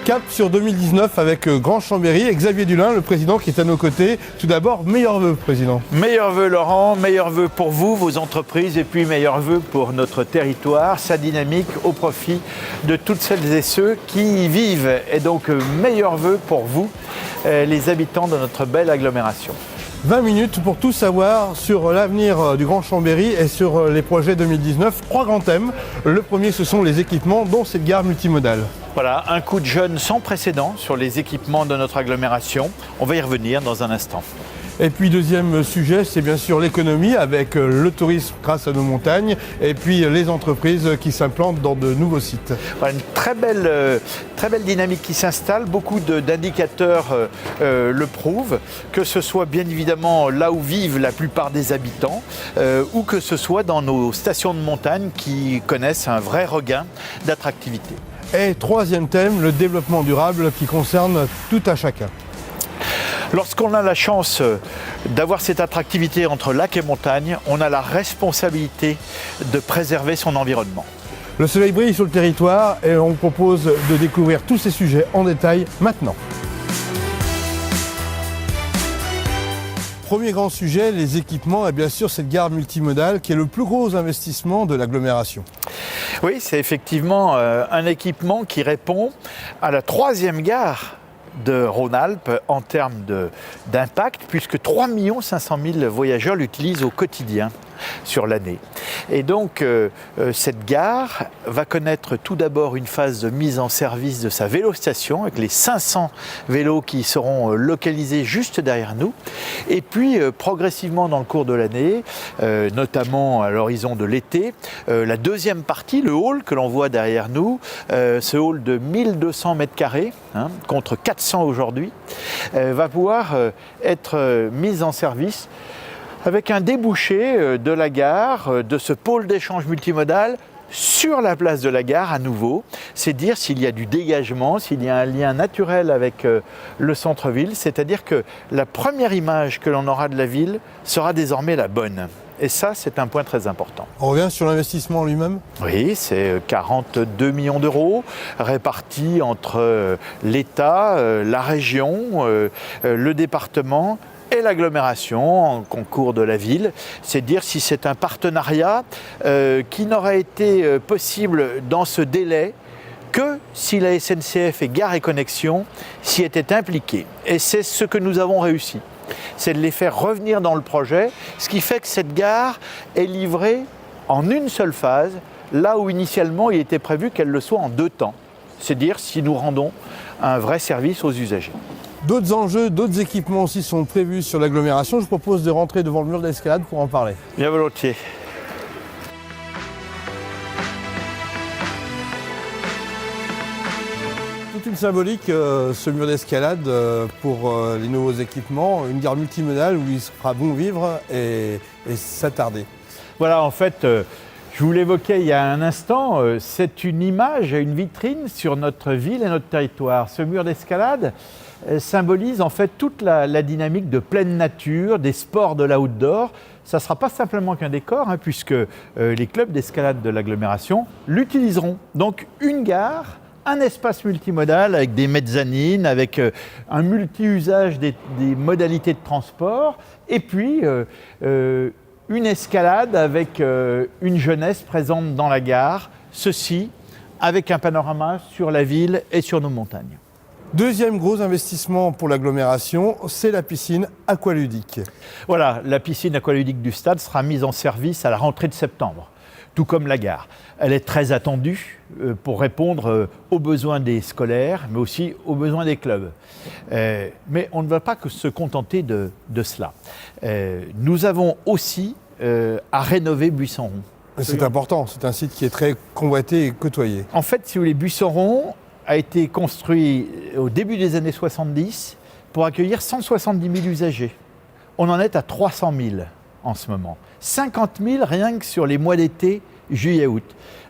Cap sur 2019 avec Grand Chambéry et Xavier Dulin, le président qui est à nos côtés. Tout d'abord, meilleurs vœux, président. Meilleurs vœux, Laurent, meilleurs vœux pour vous, vos entreprises, et puis meilleurs vœux pour notre territoire, sa dynamique au profit de toutes celles et ceux qui y vivent. Et donc, meilleurs vœux pour vous, les habitants de notre belle agglomération. 20 minutes pour tout savoir sur l'avenir du Grand Chambéry et sur les projets 2019. 3 grands thèmes. Le premier, ce sont les équipements, dont cette gare multimodale. Voilà, un coup de jeune sans précédent sur les équipements de notre agglomération. On va y revenir dans un instant. Et puis deuxième sujet, c'est bien sûr l'économie avec le tourisme grâce à nos montagnes et puis les entreprises qui s'implantent dans de nouveaux sites. Voilà, une très belle dynamique qui s'installe, beaucoup d'indicateurs le prouvent, que ce soit bien évidemment là où vivent la plupart des habitants ou que ce soit dans nos stations de montagne qui connaissent un vrai regain d'attractivité. Et troisième thème, le développement durable qui concerne tout à chacun. Lorsqu'on a la chance d'avoir cette attractivité entre lac et montagne, on a la responsabilité de préserver son environnement. Le soleil brille sur le territoire et on vous propose de découvrir tous ces sujets en détail maintenant. Premier grand sujet, les équipements et bien sûr cette gare multimodale qui est le plus gros investissement de l'agglomération. Oui, c'est effectivement un équipement qui répond à la 3e gare de Rhône-Alpes en termes d'impact, puisque 3 500 000 voyageurs l'utilisent au quotidien sur l'année. Et donc, cette gare va connaître tout d'abord une phase de mise en service de sa vélostation, avec les 500 vélos qui seront localisés juste derrière nous. Et puis, progressivement dans le cours de l'année, notamment à l'horizon de l'été, la deuxième partie, le hall que l'on voit derrière nous, ce hall de 1200 mètres carrés, contre 400 aujourd'hui, va pouvoir être mise en service avec un débouché de la gare, de ce pôle d'échange multimodal sur la place de la gare à nouveau. C'est dire s'il y a du dégagement, s'il y a un lien naturel avec le centre-ville, c'est-à-dire que la première image que l'on aura de la ville sera désormais la bonne. Et ça, c'est un point très important. On revient sur l'investissement lui-même ? Oui, c'est 42 millions d'euros répartis entre l'État, la région, le département et l'agglomération en concours de la ville. C'est dire si c'est un partenariat qui n'aurait été possible dans ce délai que si la SNCF et Gares & Connexions s'y étaient impliqués. Et c'est ce que nous avons réussi. C'est de les faire revenir dans le projet, ce qui fait que cette gare est livrée en une seule phase, là où initialement il était prévu qu'elle le soit en 2 temps. C'est dire si nous rendons un vrai service aux usagers. D'autres enjeux, d'autres équipements aussi sont prévus sur l'agglomération. Je vous propose de rentrer devant le mur d'escalade pour en parler. Bien volontiers. Toute une symbolique, ce mur d'escalade pour les nouveaux équipements, une gare multimodale où il sera bon vivre et s'attarder. Voilà, en fait, je vous l'évoquais il y a un instant, c'est une image, une vitrine sur notre ville et notre territoire. Ce mur d'escalade symbolise en fait toute la dynamique de pleine nature, des sports de l'outdoor. Ça ne sera pas simplement qu'un décor, puisque les clubs d'escalade de l'agglomération l'utiliseront. Donc une gare, un espace multimodal avec des mezzanines, avec un multi-usage des modalités de transport, et puis une escalade avec une jeunesse présente dans la gare, ceci avec un panorama sur la ville et sur nos montagnes. Deuxième gros investissement pour l'agglomération, c'est la piscine aqualudique. Voilà, la piscine aqualudique du stade sera mise en service à la rentrée de septembre, tout comme la gare. Elle est très attendue pour répondre aux besoins des scolaires, mais aussi aux besoins des clubs. Mais on ne va pas que se contenter de cela. Nous avons aussi à rénover Buisson-Rond. C'est important, c'est un site qui est très convoité et côtoyé. En fait, si vous voulez, Buisson-Rond a été construit au début des années 70 pour accueillir 170 000 usagers. On en est à 300 000 en ce moment. 50 000 rien que sur les mois d'été, juillet-août.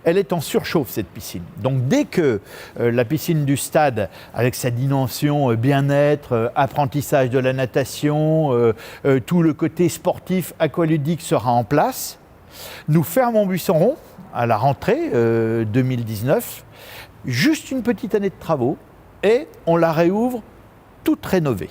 Elle est en surchauffe, cette piscine. Donc dès que la piscine du stade, avec sa dimension bien-être, apprentissage de la natation, tout le côté sportif, aqualudique sera en place, nous fermons Buisson-Rond à la rentrée 2019. Juste une petite année de travaux et on la réouvre toute rénovée.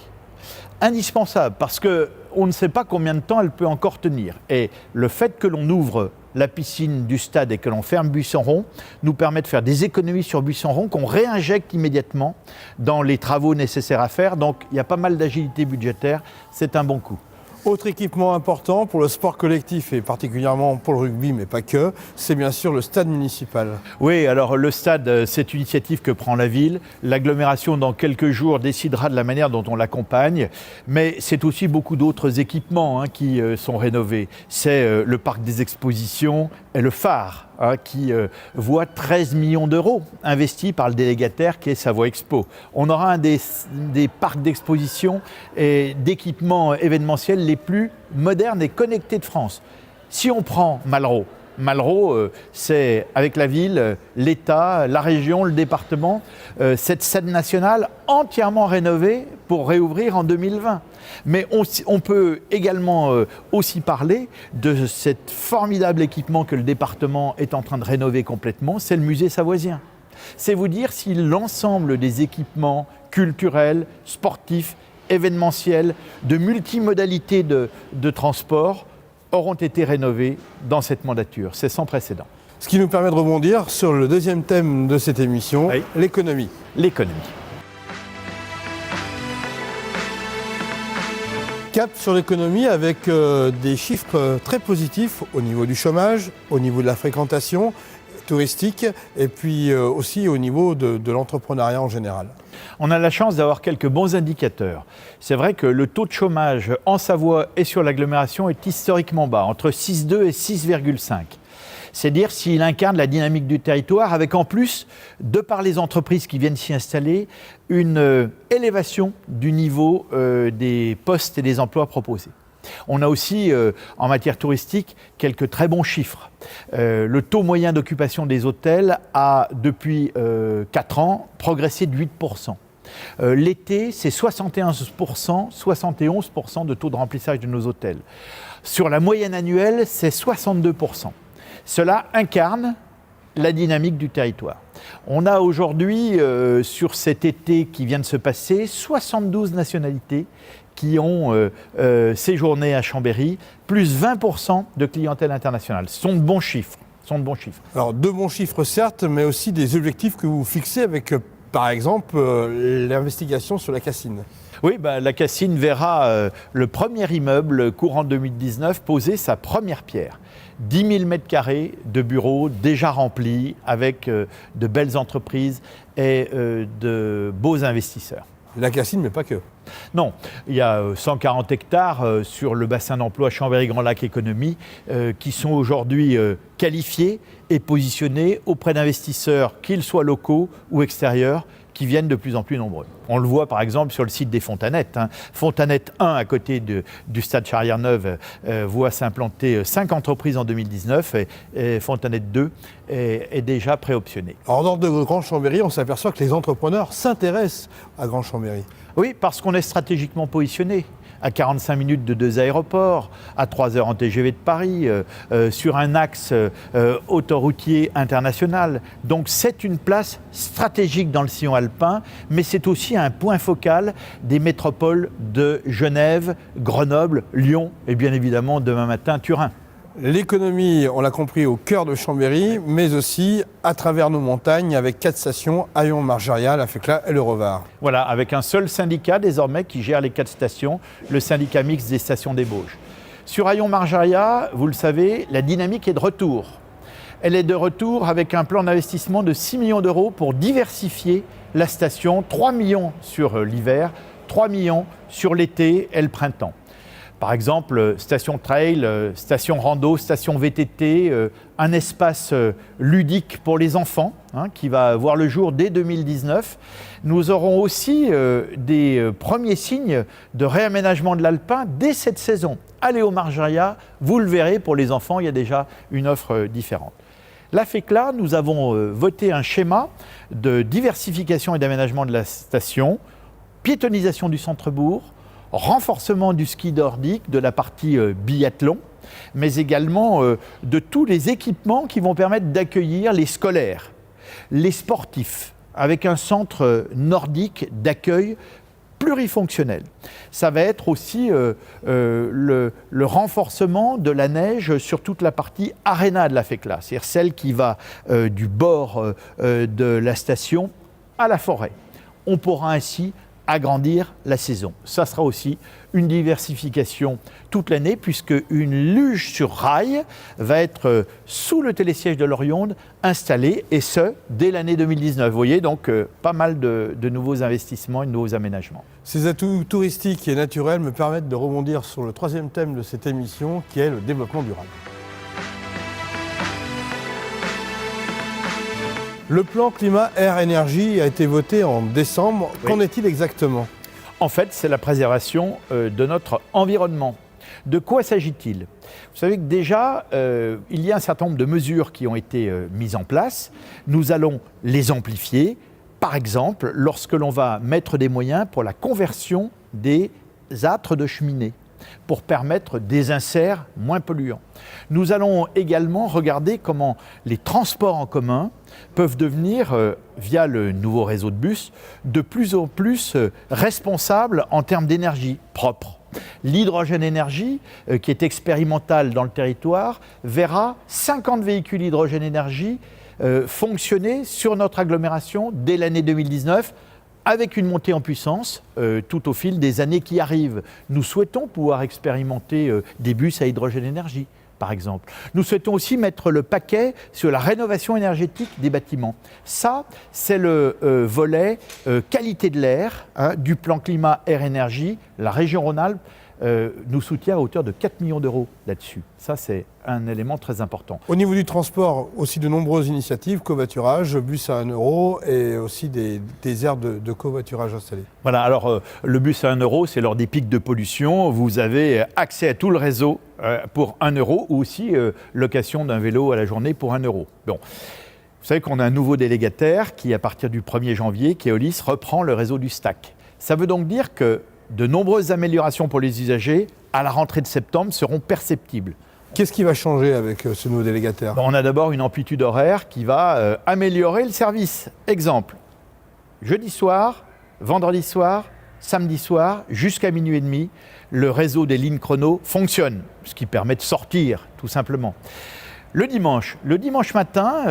Indispensable parce qu'on ne sait pas combien de temps elle peut encore tenir. Et le fait que l'on ouvre la piscine du stade et que l'on ferme Buisson-Rond nous permet de faire des économies sur Buisson-Rond qu'on réinjecte immédiatement dans les travaux nécessaires à faire. Donc il y a pas mal d'agilité budgétaire, c'est un bon coup. Autre équipement important pour le sport collectif et particulièrement pour le rugby, mais pas que, c'est bien sûr le stade municipal. Oui, alors le stade, c'est une initiative que prend la ville. L'agglomération, dans quelques jours, décidera de la manière dont on l'accompagne. Mais c'est aussi beaucoup d'autres équipements qui sont rénovés. C'est le parc des expositions et le phare qui voit 13 millions d'euros investis par le délégataire qui est Savoie Expo. On aura un des parcs d'exposition et d'équipements événementiels les plus modernes et connectés de France. Si on prend Malraux, c'est avec la ville, l'État, la région, le département, cette scène nationale entièrement rénovée pour réouvrir en 2020. Mais on peut également aussi parler de cet formidable équipement que le département est en train de rénover complètement, c'est le musée savoisien. C'est vous dire si l'ensemble des équipements culturels, sportifs, événementiels, de multimodalités de transport auront été rénovés dans cette mandature. C'est sans précédent. Ce qui nous permet de rebondir sur le deuxième thème de cette émission, oui. L'économie. L'économie. Cap sur l'économie avec des chiffres très positifs au niveau du chômage, au niveau de la fréquentation touristique et puis aussi au niveau de l'entrepreneuriat en général. On a la chance d'avoir quelques bons indicateurs. C'est vrai que le taux de chômage en Savoie et sur l'agglomération est historiquement bas, entre 6,2 et 6,5. C'est dire s'il incarne la dynamique du territoire avec en plus, de par les entreprises qui viennent s'y installer, une élévation du niveau des postes et des emplois proposés. On a aussi, en matière touristique, quelques très bons chiffres. Le taux moyen d'occupation des hôtels a, depuis 4 ans, progressé de 8%. L'été, c'est 71%, 71% de taux de remplissage de nos hôtels. Sur la moyenne annuelle, c'est 62%. Cela incarne la dynamique du territoire. On a aujourd'hui, sur cet été qui vient de se passer, 72 nationalités qui ont séjourné à Chambéry, plus 20% de clientèle internationale. Ce sont de bons chiffres. Alors, de bons chiffres certes, mais aussi des objectifs que vous fixez avec, par exemple, l'investigation sur la Cassine. Oui, la Cassine verra le premier immeuble courant 2019 poser sa première pierre. 10 000 mètres carrés de bureaux déjà remplis avec de belles entreprises et de beaux investisseurs. La Cassine, mais pas que. Non, il y a 140 hectares sur le bassin d'emploi Chambéry-Grand Lac Économie qui sont aujourd'hui qualifiés et positionnés auprès d'investisseurs, qu'ils soient locaux ou extérieurs, qui viennent de plus en plus nombreux. On le voit par exemple sur le site des Fontanettes. Fontanette 1, à côté du stade Charrière-Neuve, voit s'implanter 5 entreprises en 2019 et Fontanette 2 est déjà préoptionnée. Alors, dans de Grand Chambéry, on s'aperçoit que les entrepreneurs s'intéressent à Grand Chambéry. Oui, parce qu'on est stratégiquement positionné. À 45 minutes de 2 aéroports, à 3 heures en TGV de Paris, sur un axe autoroutier international. Donc c'est une place stratégique dans le sillon alpin, mais c'est aussi un point focal des métropoles de Genève, Grenoble, Lyon et bien évidemment demain matin Turin. L'économie, on l'a compris, au cœur de Chambéry, mais aussi à travers nos montagnes avec 4 stations, Hayon, Margeria, La Fécla et le Revard. Voilà, avec un seul syndicat désormais qui gère les 4 stations, le syndicat mixte des stations des Bauges. Sur Hayon Margeria, vous le savez, la dynamique est de retour. Elle est de retour avec un plan d'investissement de 6 millions d'euros pour diversifier la station, 3 millions sur l'hiver, 3 millions sur l'été et le printemps. Par exemple, station trail, station rando, station VTT, un espace ludique pour les enfants qui va voir le jour dès 2019. Nous aurons aussi des premiers signes de réaménagement de l'alpin dès cette saison. Allez au Margeria, vous le verrez, pour les enfants, il y a déjà une offre différente. La FECLA, nous avons voté un schéma de diversification et d'aménagement de la station, piétonisation du centre-bourg, renforcement du ski nordique, de la partie biathlon, mais également de tous les équipements qui vont permettre d'accueillir les scolaires, les sportifs, avec un centre nordique d'accueil plurifonctionnel. Ça va être aussi le renforcement de la neige sur toute la partie aréna de la FECLA, c'est-à-dire celle qui va du bord de la station à la forêt. On pourra ainsi agrandir la saison. Ça sera aussi une diversification toute l'année puisque une luge sur rail va être sous le télésiège de l'Orion installée et ce, dès l'année 2019. Vous voyez donc pas mal de nouveaux investissements et de nouveaux aménagements. Ces atouts touristiques et naturels me permettent de rebondir sur le troisième thème de cette émission qui est le développement durable. Le plan climat-air-énergie a été voté en décembre. Oui. Qu'en est-il exactement ? En fait, c'est la préservation de notre environnement. De quoi s'agit-il ? Vous savez que déjà, il y a un certain nombre de mesures qui ont été mises en place. Nous allons les amplifier. Par exemple, lorsque l'on va mettre des moyens pour la conversion des âtres de cheminée, pour permettre des inserts moins polluants. Nous allons également regarder comment les transports en commun peuvent devenir, via le nouveau réseau de bus, de plus en plus responsables en termes d'énergie propre. L'hydrogène énergie, qui est expérimental dans le territoire, verra 50 véhicules hydrogène énergie fonctionner sur notre agglomération dès l'année 2019, avec une montée en puissance tout au fil des années qui arrivent. Nous souhaitons pouvoir expérimenter des bus à hydrogène énergie, par exemple. Nous souhaitons aussi mettre le paquet sur la rénovation énergétique des bâtiments. Ça, c'est le volet qualité de l'air du plan climat-air-énergie. La région Rhône-Alpes nous soutient à hauteur de 4 millions d'euros là-dessus. Ça, c'est un élément très important. Au niveau du transport, aussi de nombreuses initiatives, covoiturage, bus à 1 euro et aussi des aires de covoiturage installées. Voilà, alors le bus à 1 euro, c'est lors des pics de pollution. Vous avez accès à tout le réseau pour 1 euro ou aussi location d'un vélo à la journée pour 1 euro. Bon. Vous savez qu'on a un nouveau délégataire qui, à partir du 1er janvier, Keolis, reprend le réseau du STAC. Ça veut donc dire que de nombreuses améliorations pour les usagers, à la rentrée de septembre, seront perceptibles. Qu'est-ce qui va changer avec ce nouveau délégataire ? On a d'abord une amplitude horaire qui va améliorer le service. Exemple, jeudi soir, vendredi soir, samedi soir, jusqu'à minuit et demi, le réseau des lignes chrono fonctionne, ce qui permet de sortir, tout simplement. Le dimanche matin,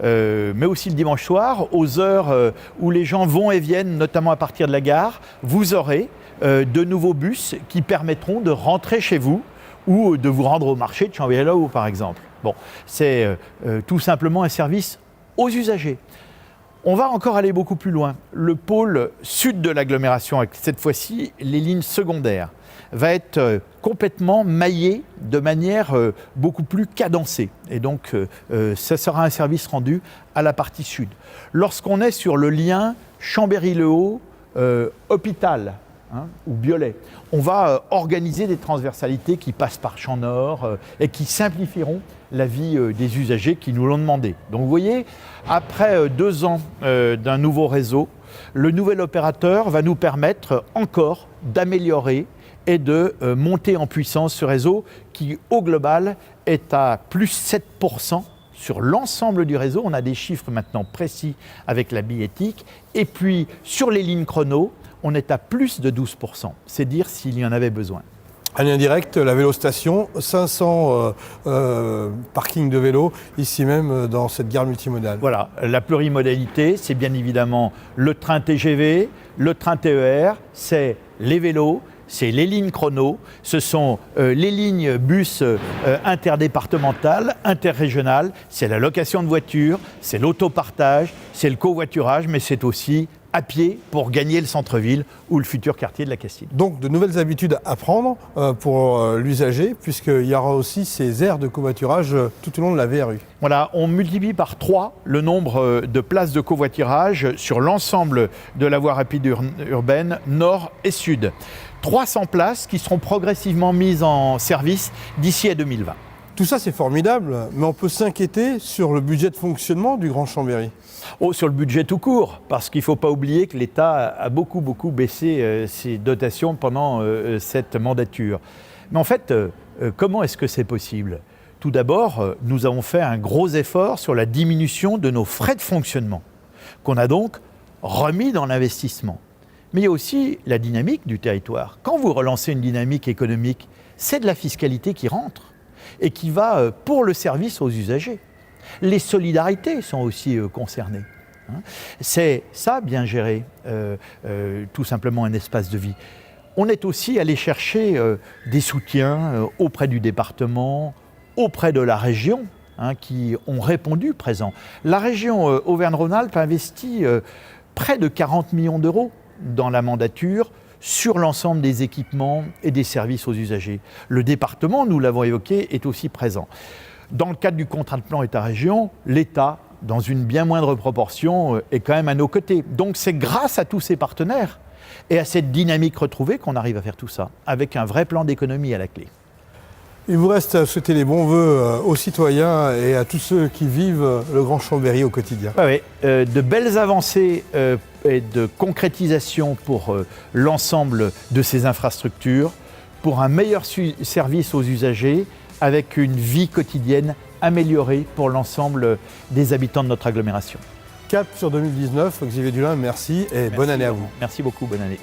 mais aussi le dimanche soir, aux heures où les gens vont et viennent, notamment à partir de la gare, vous aurez de nouveaux bus qui permettront de rentrer chez vous ou de vous rendre au marché de Chambéry-le-Haut, par exemple. Bon, c'est tout simplement un service aux usagers. On va encore aller beaucoup plus loin. Le pôle sud de l'agglomération, avec cette fois-ci les lignes secondaires, va être complètement maillé de manière beaucoup plus cadencée. Et donc, ça sera un service rendu à la partie sud. Lorsqu'on est sur le lien Chambéry-le-Haut, hôpital, ou Biolay, on va organiser des transversalités qui passent par Champ-Nord et qui simplifieront la vie des usagers qui nous l'ont demandé. Donc vous voyez, après 2 ans d'un nouveau réseau, le nouvel opérateur va nous permettre encore d'améliorer et de monter en puissance ce réseau qui, au global, est à plus 7% sur l'ensemble du réseau. On a des chiffres maintenant précis avec la billettique. Et puis, sur les lignes chrono, on est à plus de 12%. C'est dire s'il y en avait besoin. Un lien direct, la vélostation, 500 parkings de vélos, ici même dans cette gare multimodale. Voilà, la plurimodalité, c'est bien évidemment le train TGV, le train TER, c'est les vélos, c'est les lignes chrono, ce sont les lignes bus interdépartementales, interrégionales, c'est la location de voitures, c'est l'autopartage, c'est le covoiturage, mais c'est aussi à pied pour gagner le centre-ville ou le futur quartier de la Castille. Donc de nouvelles habitudes à prendre pour l'usager, puisqu'il y aura aussi ces aires de covoiturage tout au long de la VRU. Voilà, on multiplie par 3 le nombre de places de covoiturage sur l'ensemble de la voie rapide urbaine nord et sud. 300 places qui seront progressivement mises en service d'ici à 2020. Tout ça, c'est formidable, mais on peut s'inquiéter sur le budget de fonctionnement du Grand Chambéry. Sur le budget tout court, parce qu'il ne faut pas oublier que l'État a beaucoup baissé ses dotations pendant cette mandature. Mais en fait, comment est-ce que c'est possible ? Tout d'abord, nous avons fait un gros effort sur la diminution de nos frais de fonctionnement. qu'on a donc remis dans l'investissement. Mais il y a aussi la dynamique du territoire. Quand vous relancez une dynamique économique, c'est de la fiscalité qui rentre et qui va pour le service aux usagers. Les solidarités sont aussi concernées. C'est ça, bien gérer, tout simplement un espace de vie. On est aussi allé chercher des soutiens auprès du département, auprès de la région, qui ont répondu présent. La région Auvergne-Rhône-Alpes investit près de 40 millions d'euros dans la mandature sur l'ensemble des équipements et des services aux usagers. Le département, nous l'avons évoqué, est aussi présent. Dans le cadre du contrat de plan État-région, l'État, dans une bien moindre proportion, est quand même à nos côtés. Donc c'est grâce à tous ces partenaires et à cette dynamique retrouvée qu'on arrive à faire tout ça, avec un vrai plan d'économie à la clé. Il vous reste à souhaiter les bons vœux aux citoyens et à tous ceux qui vivent le Grand Chambéry au quotidien. Oui, de belles avancées et de concrétisation pour l'ensemble de ces infrastructures, pour un meilleur service aux usagers, avec une vie quotidienne améliorée pour l'ensemble des habitants de notre agglomération. Cap sur 2019, Xavier Dulin, merci et bonne année à vous. Merci beaucoup, bonne année.